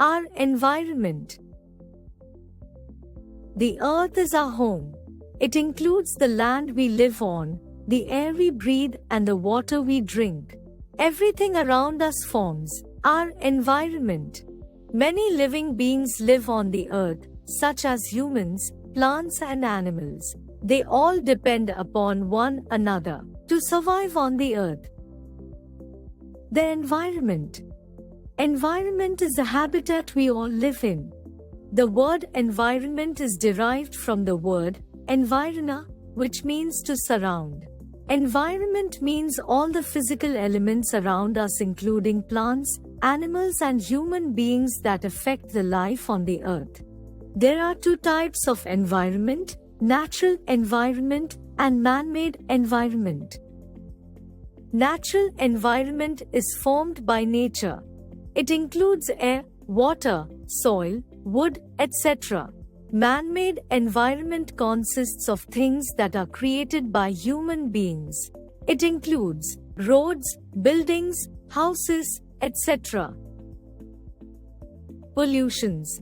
Our environment. The earth is our home. It includes the land we live on, the air we breathe, and the water we drink. Everything around us forms our environment. Many living beings live on the earth, such as humans, plants, and animals. They all depend upon one another to survive on the earth. The environment. Environment is the habitat we all live in. The word environment is derived from the word environa, which means to surround. Environment means all the physical elements around us, including plants, animals, and human beings that affect the life on the earth. There are two types of environment: natural environment and man-made environment. Natural environment is formed by nature. It includes air, water, soil, wood, etc. Man-made environment consists of things that are created by human beings. It includes roads, buildings, houses, etc. Pollutions.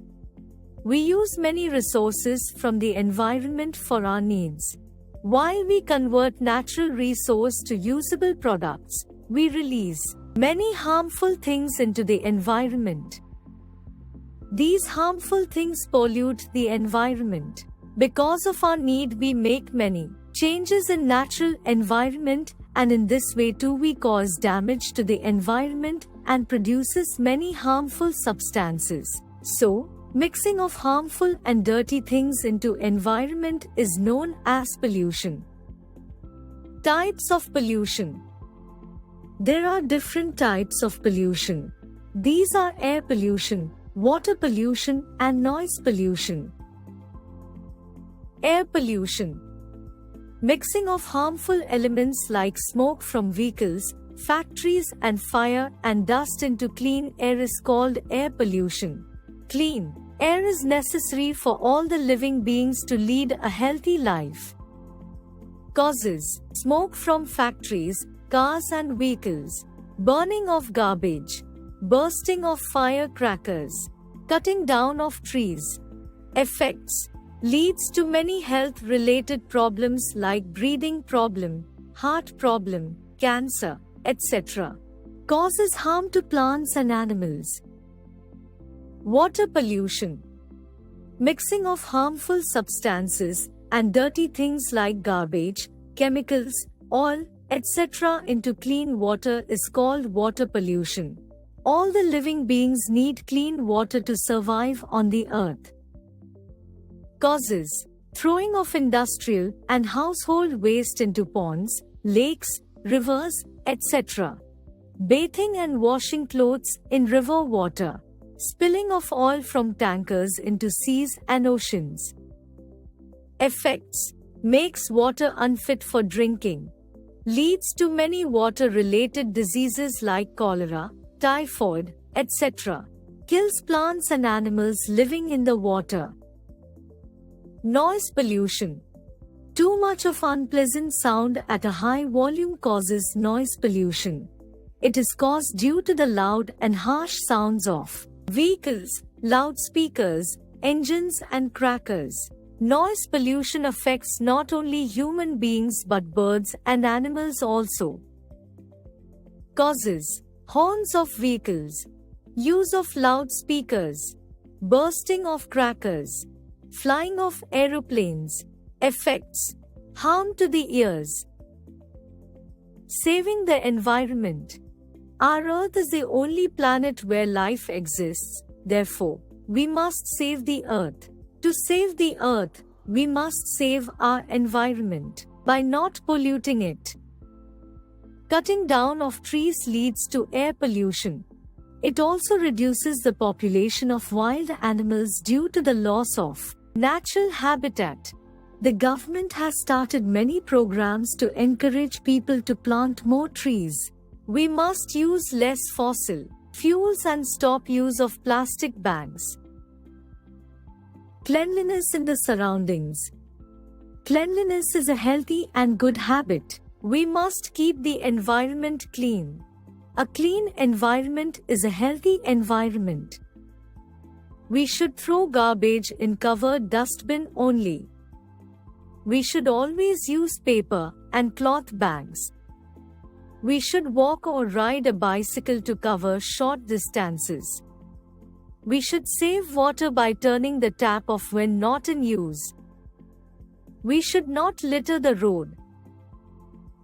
We use many resources from the environment for our needs. While we convert natural resource to usable products, we release many harmful things into the environment. These harmful things pollute the environment. Because of our need, we make many changes in natural environment, and in this way too we cause damage to the environment and produces many harmful substances. So, mixing of harmful and dirty things into environment is known as pollution. Types of pollution. There are different types of pollution. These are air pollution, water pollution, and noise pollution. Air pollution. Mixing of harmful elements like smoke from vehicles, factories, and fire and dust into clean air is called air pollution. Clean air is necessary for all the living beings to lead a healthy life. Causes: smoke from factories, cars and vehicles, burning of garbage, bursting of firecrackers, cutting down of trees. Effects: leads to many health-related problems like breathing problem, heart problem, cancer, etc. Causes harm to plants and animals. Water pollution. Mixing of harmful substances and dirty things like garbage, chemicals, oil, etc. into clean water is called water pollution. All the living beings need clean water to survive on the earth. Causes: throwing of industrial and household waste into ponds, lakes, rivers, etc. Bathing and washing clothes in river water. Spilling of oil from tankers into seas and oceans. Effects: makes water unfit for drinking. Leads to many water-related diseases like cholera, typhoid, etc. Kills plants and animals living in the water. Noise pollution. Too much of unpleasant sound at a high volume causes noise pollution. It is caused due to the loud and harsh sounds of vehicles, loudspeakers, engines, and crackers. Noise pollution affects not only human beings but birds and animals also. Causes: horns of vehicles, use of loudspeakers, bursting of crackers, flying of aeroplanes. Effects: harm to the ears. Saving the environment. Our Earth is the only planet where life exists, therefore, we must save the Earth. To save the Earth, we must save our environment by not polluting it. Cutting down of trees leads to air pollution. It also reduces the population of wild animals due to the loss of natural habitat. The government has started many programs to encourage people to plant more trees. We must use less fossil fuels and stop use of plastic bags. Cleanliness in the surroundings. Cleanliness is a healthy and good habit. We must keep the environment clean. A clean environment is a healthy environment. We should throw garbage in covered dustbin only. We should always use paper and cloth bags. We should walk or ride a bicycle to cover short distances. We should save water by turning the tap off when not in use. We should not litter the road.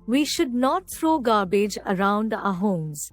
We should not throw garbage around our homes.